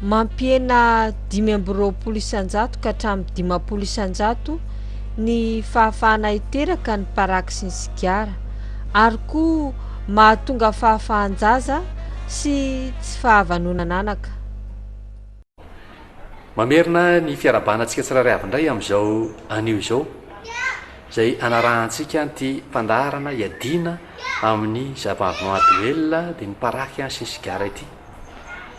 mampiena 520 isanjato ka hatramin'ny 50 isanjato ny fahafahana iteraka ny paraky sy ny sigara ary koa mahatonga fahafahanjaza sy tsy fahavanona anaka. Mamerina ny fiarabanantsika tsiraray avy indray amin'izao anio izao izay anarahantsika ny mpandarana iadina amin'ny zava-mahadoelona dia ny paraky sy ny sigara ity.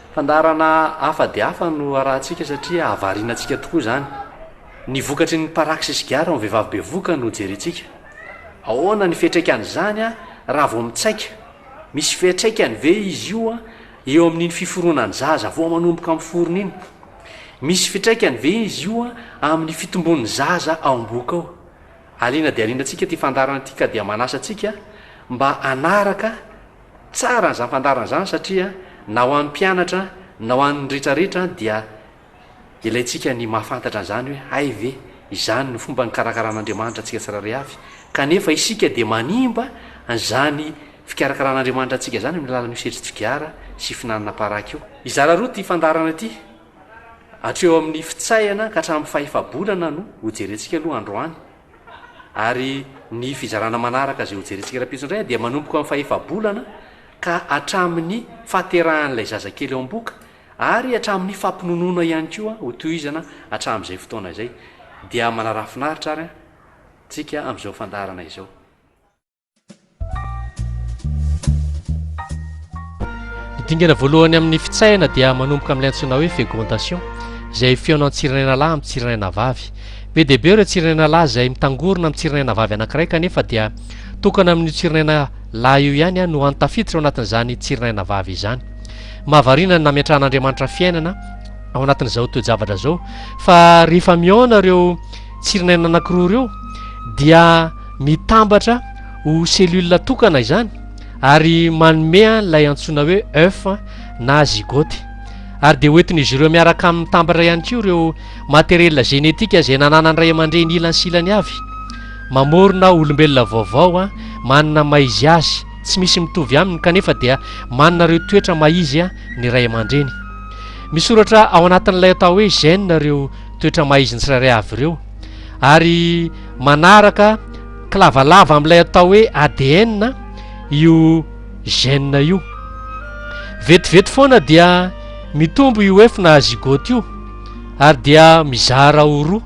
Fandarana hafa dia hafa no arahantsika satria avarianantsika tokoa zany. Ny vokatry ny paraky sy sigara amin'ny vehivavy bevoka no jerintsika. Ahoana ny fiantraikany zany raha vao mitsaika? Misy fiantraikany ve izy io eo amin'iny fiforonany zaza vao manomboka amin'ny forony iny? Misy fiantraikany ve izy io amin'ny fitombon'ny zaza ao am-boka ao? Aliana dia alianantsika ty fandarana ity ka dia manasa antsika mba anaraka tsara n'izany fandarana zany satria na ho an'ny mpianatra na ho an'ny rehetrarehetra dia ilaintsika ny mahafantatra an'izany hoe ay ve izany no fomba ny karakaran'Andriamanitra antsika tsiraray avy, kanefa isika dia manimba an'izany fikarakaran'Andriamanitra antsika zany amin'ny alalan'io setry-tsigara sy finanana paraky io. Izara roa ty fandarana ity hatreo amin'ny fitsahana ka hatramin'ny fahefabolana no hojerentsika aloha androany, ary ny fizarana manaraka zay hojerentsika raha-pietsindray dia manomboka amin'ny fahefabolana ka hatramin'ny fahaterahan'ilay zazakely eo am-boka ary hatramin'ny fampinonona ihany koa ho tohizana hatramin'izay fotoana izay. Dia manarafinaritra ary tsika amin'izao fandarana izao. Ny dingana voalohany amin'ny fitsahana dia manomboka amin'ilay antsoina hoe fécondation izay fihaonan'ny tsirinaina lahy amin'ny tsirinaina vavy. Be dia be ireo tsirinaina lahy izay mitangorona amin'ny tsirinaina vavy anankiray kanefa dia tokana amin'ny tsirinaina lahy io ihany no antafiditra ao anatin'izany tsirinaina vavy izany. Mahavariana ny nametrahan'Andriamanitra fiainana ao anatin'izao toe-javatra zao fa rehefa mihaona ireo tsirinaina anankiroa ireo dia mitambatra ho selula tokana izany ary manome ilay antsoina hoe œuf na zygote, ary dia hoentin'izy ireo miaraka amin'ny mitambatra ihany koa ireo materiel genetika izay nananany ray aman-dreny ilany silany avy, mamorona olombelona vaovao manana maizy azy tsy misy mitovy aminy kanefa dia manana ireo toetra maizy ny ray aman-dreny. Misoratra ao anatin'ilay atao hoe gène ireo toetra maizy ny tsiraray avy ireo ary manaraka kilavalava amin'ilay atao hoe ADN io gène io. Vetivety foana dia mitombo io œuf na zygote io ary dia mizara ho roa,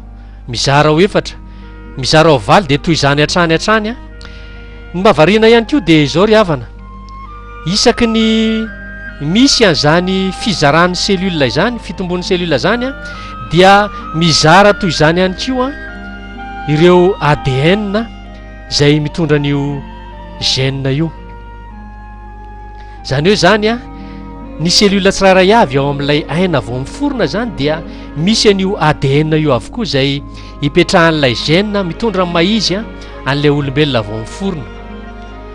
mizara ho efatra, mizara ho valo dia toy izany hatrany. Ny mahavariana ihany koa dia izao ry havana, isaky ny misy an'izany fizaran'ny selula izany, fitombon'ny selula zany dia mizara toy izany ihany koa ireo ADN izay mitondra an'io gène io. Zany hoe zany ny selula tsiraray avy ao amin'ilay aina vao miforona zany dia misy an'io ADN io avokoa izay hipetrahan'ilay gène mitondra maizy an'ilay olombelona vao miforona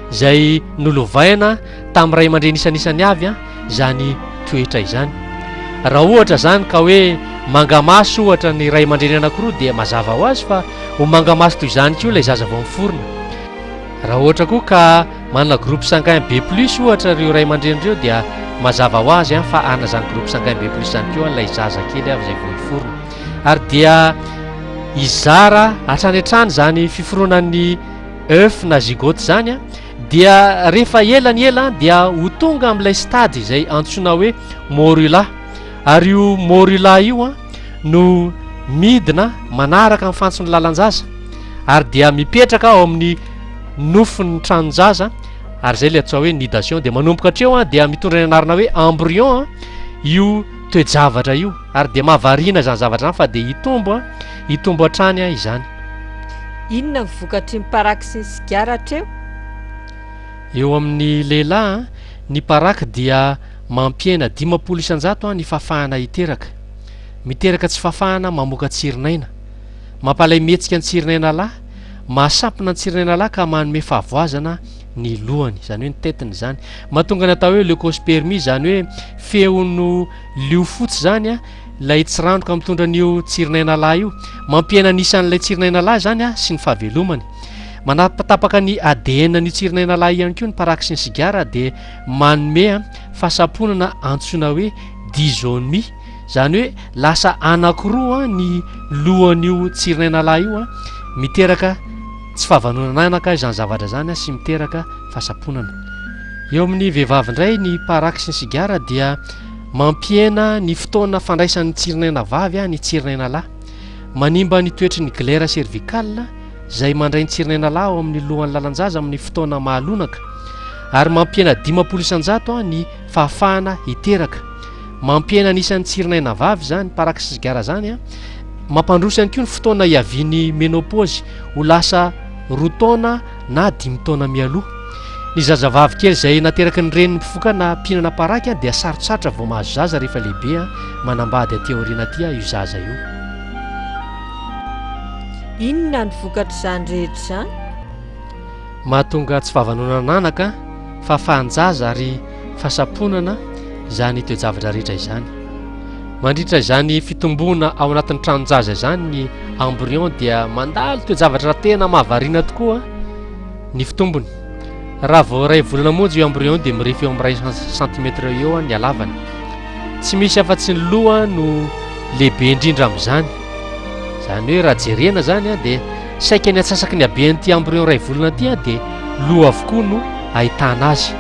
izay nolovaina tamin'ny ray aman-dreny isanisany avy zany toetra izany. Raha ohatra zany ka hoe mangamaso ohatra ny ray aman-dreny anankiroa dia mazava ho azy fa ho mangamaso toy izany koa ilay zaza vao miforona. Raha ohatra koa ka manana groupe sanguin B+ ohatra ireo ray aman-dreny ireo dia mazava ho azy fa ana zany groupe sanguin B+ zany koa ilay zaza kely avy izay vao miforona. Ary dia izara hatrany hatrany zany fiforonan'ny œuf na zygote zany dia rehefa ela ny ela dia ho tonga amin'ilay stady izay antsoina hoe morula, ary io morula io no midina manaraka amin'ny fantson'ny lalan-jaza ary dia mipetraka ao amin'ny nofon'ny tranon-jaza, ary zay le atao hoe nidation, dia manomboka hatreo dia mitondra ny anarana hoe embryon io toe-javatra io, ary dia mahavariana zany zavatra zany fa dia hitombo hatrany izany. Inona ny vokatry ny paraky sy ny sigara hatreo? Eo amin'ny lehilahy ny paraky dia mampiena 50 isanjato ny fafahana hiteraka, miteraka tsy fafahana mamoaka tsirinaina, mampalay mihetsika ny tsirinaina lahy, mahasampina ny tsirinaina lahy ka manome fahavoazana ny lohany, zany hoe ny tetiny zany, mahatonga ny atao hoe leucospermie, zany hoe feono lio fotsy zany lay tsirandoka mitondra an'io tsirinaina lahy io, mampiena nisan'ilay tsirinaina lahy zany sy ny fahavelomany. Manapatapaka ny ADN ny tsirinaina lahy ihany koa ny paraky sy ny sigara dia manome fahasaponana antsoina hoe disonie zany hoe lasa anakiroa ny lohan'io tsironenalahy io a miteraka tsy fahavanonananaka izany zavatra zany a sy miteraka fahasaponana. Eo amin'ny vehivavy indray ny paraky sy ny sigara dia mampiena ny fotoana fandraisan'ny tsironena vavy a ny tsironenalahy, manimba ny toetry ny glera cervical izay mandray ny tsironenalahy ao amin'ny lohan'ny lalanjaza amin'ny fotoana mahalonaka, ary mampiena 50 isan-jato a ny fahafahana hiteraka, mampiena anisan'ny tsironena vavy zany paraky sy sigara zany a, mampandroso ihany koa ny fotoana iaviany menopause ho lasa 2 taona na 5 taona mialoha. Ny zazavavy kely izay nateraky ny reniny mpifoka na mpihinana paraky a dia sarotsarotra vao mahazo zaza rehefa lehibe a manambady aty aoriana aty a io zaza io. Inona ny vokatra izany rehetra izany? Mahatonga tsy fahavanonananaka, fahafahanjaza ary fahasaponana izany toejavatra rehetra izany. Mandritra izany fitombona ao anatin'ny tranonjaza izany ny embryon dia mandalo toejavatra tena mahavariana tokoa ny fitombony. Raha vao ray volana monja io embryon dia mirefy eo amin'ny 1 cm eo ny halavany. Tsy misy afa-tsy ny loha no lehibe indrindra amin'izany. Zany hoe raha jerena zany a dia saika ny atsasaky ny haben'ity embryon ray volana ty a dia loha avokoa no ahitana azy.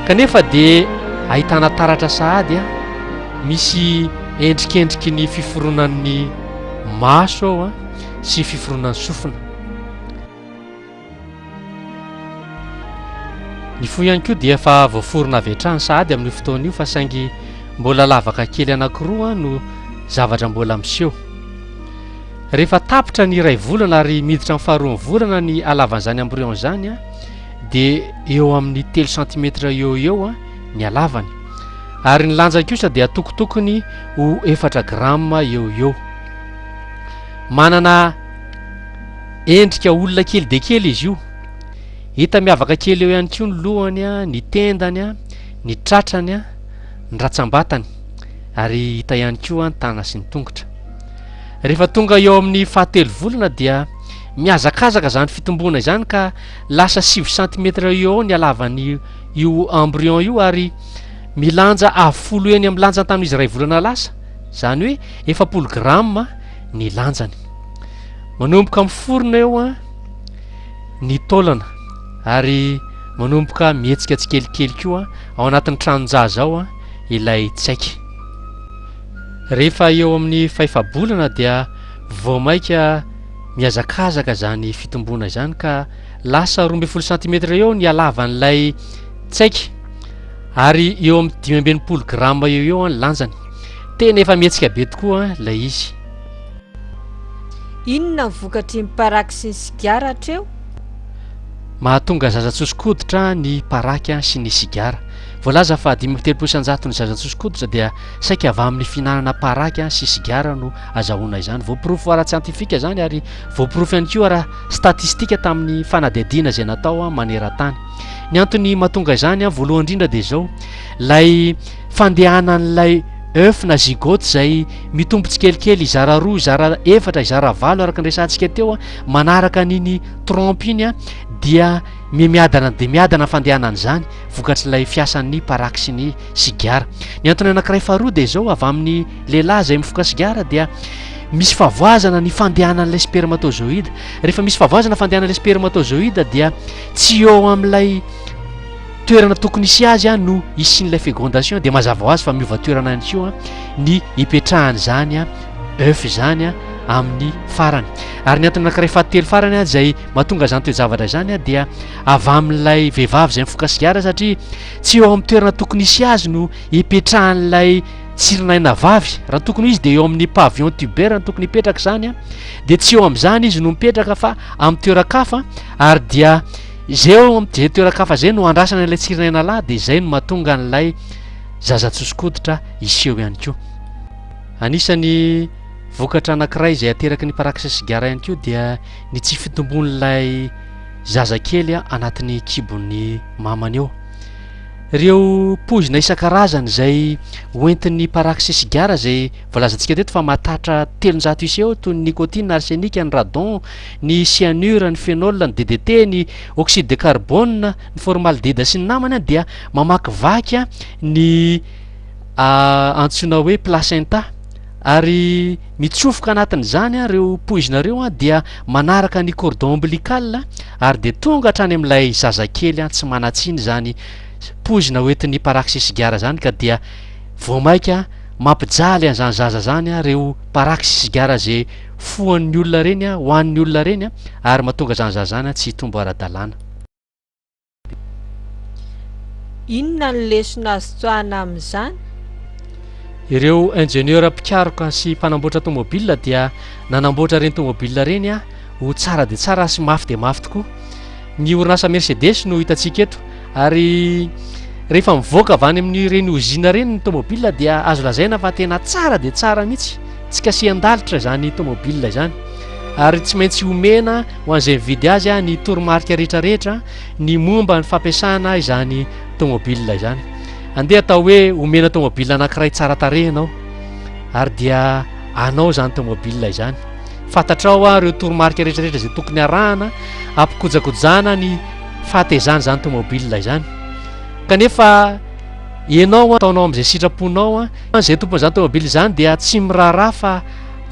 Kanefa dia ahitana taratra sahady a, misy endrikendriky ny fiforonan'ny maso ao a sy fiforonan'ny sofina. Ny fo ihany koa dia efa voaforona avy hatrany sahady amin'ny fotoana io fa saingy mbola lavaka kely anankiroa no zavatra mbola miseho. Rehefa tapitra ny ray volana ary miditra amin'ny faharoa volana ny halavan'izany embryon zany a dia eo amin'ny 3 cm eo a ny halavany, ary ny lanjany kosa dia atokotokony ho 4 grama eo. Manana endrika olona kely de kely izy io, hita miavaka kely eo ihany koa ny lohany a, ny tendany a, ny tratrany a, ny ratsambatany, ary hita ihany koa ny tana sy ny tongotra. Rehefa tonga eo amin'ny 7 volana dia miazakazaka zany fitombona izany ka lasa 7 cm eo ny halavan'ny io embryon io, ary milanja afolo eny amin'ny lanjany tamin'izy ray volana lasa, zany hoe 4 grama ny lanjany. Manomboka miforona eo a ny taolana, ary manomboka mihetsika tsikelikely koa ao anatin'ny tranonjaza ao a ilay tsaiky. Rehefa eo amin'ny 5 bolana dia vao maika miazakazaka zany fitombona izany ka lasa 12 cm eo ny halavan'ilay tsaiky, ary eo amin'ny 5 grama eo ny lanjany. Tena efa mihetsika be tokoa ilay izy. Inona ny vokatry ny paraky sy ny sigara hatreo? Mahatonga zazatsosokoditra ny paraky sy ny sigara. Voalaza fa 5 isan-jato ny zazatsosokoditra dia saika avy amin'ny fihinanana paraky sy sigara no azahoana izany. Voapirofo ara-tsiantifika zany, ary voapirofo ihany koa ara statistika tamin'ny fanadihadiana izay natao maneran-tany. Ny antony mahatonga izany voalohany indrindra dia zao: lay fandehanan'ilay œuf na zygote izay mitombo tsikelikely izara 2, izara 4, izara 8 araka ny resantsika teo manaraka an'iny trompe iny dia miadana de miadana fandehanana izany vokatr'ilay fiasan'ny paraky sy ny sigara. Ny antony anankiray faharoa dia zao: avy amin'ny lehilahy izay mifoka sigara dia misy favoazana ny fandehanan'ilay spermatozoïde. Rehefa misy favoazana fandehanan'ilay spermatozoïde dia tsy eo amin'ilay toerana tokony isy azy no isian'ilay fécondation, dia mazava ho azy fa miova toerana ihany koa ny ipetrahany zany œuf zany amin'ny farany. Ary ny antony anankiray fahatelo farany izay mahatonga zany toejavatra zany dia avy amin'ilay vehivavy izay mifoka sigara, satria tsy eo amin'ny toerana tokony isy azy no ipetrahan'ilay tsironaina vavy. Raha tokony izy dia eo amin'ny pavillon tubaire no tokony hipetraka zany dia tsy eo amin'izany izy no mipetraka fa amin'ny toeran-kafa, ary dia zay eo amin'izay toeran-kafa zay no andrasana ilay tsironaina lahy, dia zay no mahatonga an'ilay zazatsosokoditra iseho ihany koa. Anisany vokatra anankiray izay ateraky ny paraky sy sigara ihany koa dia ny tsy fitombon'ilay zazakely anatin'ny kibon'ny mamany eo. Ireo poizina isan-karazany izay hoentin'ny paraky sy sigara izay voalazantsika teto fa mahatatra 300 iseho, toy ny nicotine, arsenika, ny radon, ny cyanure, ny phénol, ny DDT, ny oxyde de carbone, ny formaldehyd sy ny namany dia mamaky vaky ny antsoina hoe placenta ary mitsofoka anatin'izany a reo poizinareo a dia manaraka ny cordon ombilical ary de tonga hatrany amin'ilay zazakely a tsy manatsiny zany poizina hoentin'ny paraxis gara zany ka dia voamaika mampijaly an'izany zaza zany a reo paraxis gara zay foan'ny olona reny a hoan'ny olona reny a ary mahatonga zany zaza zany a tsy tombo ara-dalàna. Inona ny lesona azo tsoahana amin'izany? Ireo ingénieur mpikaroka sy mpanamboatra tomobile dia nanamboatra reny tomobile reny a ho tsara de tsara sy mafy de mafy tokoa. Ny orinasa Mercedes no hitantsika eto ary rehefa mivoaka avy any amin'ny reny ozina reny ny tomobile dia azo lazaina fa tena tsara de tsara mihitsy, tsy kasihan-dalitra zany tomobile zany ary tsy maintsy omena ho an'izay mividy azy a ny toromarika rehetrarehetra ny momba ny fampiasana izany tomobile zany. Andeha atao hoe omena tomobile anankiray tsara tarehy ianao ary dia anao zany tomobile izany. Fantatrao a reo toromarika rehetrarehetra zay tokony arahana ampikojakojana ny fahatezany zany tomobile izany. Kanefa ianao ataonao amin'izay sitraponao a zay tompon'izany tomobile zany dia tsy miraharaha fa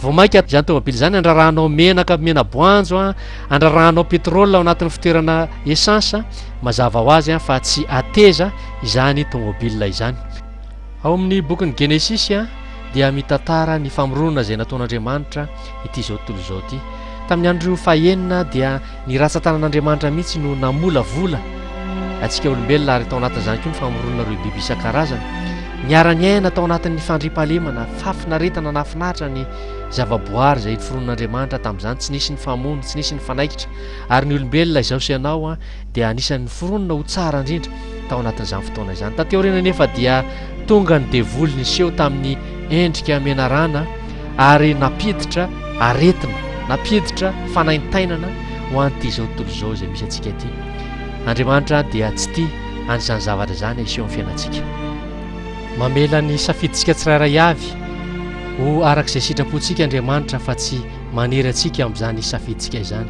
voamaika zany tomobile zany andrarahanao menaka menaboanjo a andrarahanao petrôle ao anatin'ny fitoerana essence mazava ho azy a fa tsy ateza izany tomobile izany. Ao amin'ny bokin'ny Genesis a dia mitantara ny famoronana zay nataon'Andriamanitra ity zao tontolo zao ity. Tamin'ny andro fahaenina dia ny ratsan-tanan'Andriamanitra mihitsy no namolavola atsika olombelona ary tao anatin'izany koa ny famoronana reo biby isan-karazany. Niara-ny aina tao anatin'ny fandriampahalemana fafinaretana nafinaritra ny zavaboary zay foron'Andriamanitra tamin'izany, tsy nisy ny famono, tsy nisy ny fanaikitra ary ny olombelona izao sy ianao a dia anisan'ny foronina ho tsara indrindra tao anatin'izany fotoana izany. Tateorina nefa dia tonga ny devoly ny seho tamin'ny endrika menarana ary napiditra aretina, napiditra fanaintainana ho an'ity zao tontolo zao zay misy antsika ity. Andriamanitra dia tsy tia an'izany zavatra zany iseho amin'ny fiainantsika. Mamela ny safiditsika tsirairay avy ho arak'izay sitrapontsika Andriamanitra fa tsy manery antsika amin'izany safiditsika izany.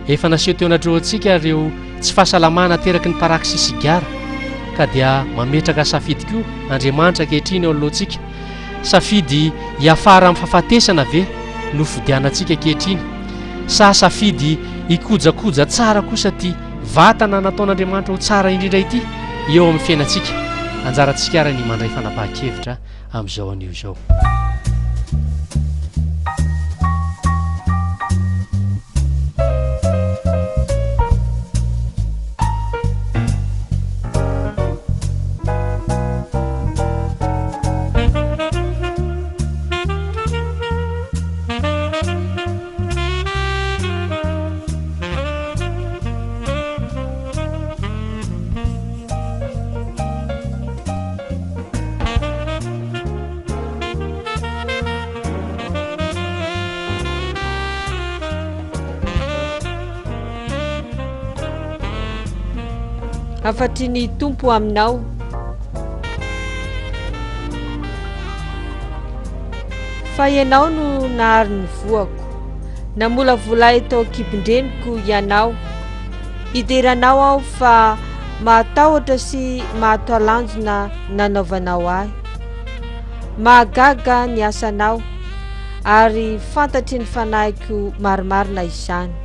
Efa naseho teo anatreo antsika reo tsy fahasalamana teraky ny paraxis gara ka dia mametraka safidy koa Andriamanitra ankehitriny eo alohantsika. Safidy hiafara amin'ny fahafatesana ve no fidianantsika ankehitriny sa safidy hikojakoja tsara kosa ty vatana nataon'Andriamanitra ho tsara indrindra ity eo amin'ny fiainantsika. Anjarantsika ary ny mandray fanapahan-kevitra amin'izao anio izao. Afatry ny tompo aminao. Fa ianao no nahary ny voako, namolavolay tao kibondreniko ianao. Idiranao aho fa mahatahotra sy mahatalanjona nanaovanao ahy. Mahagaga ny asanao ary fantatry ny fanahiko marimarina izany.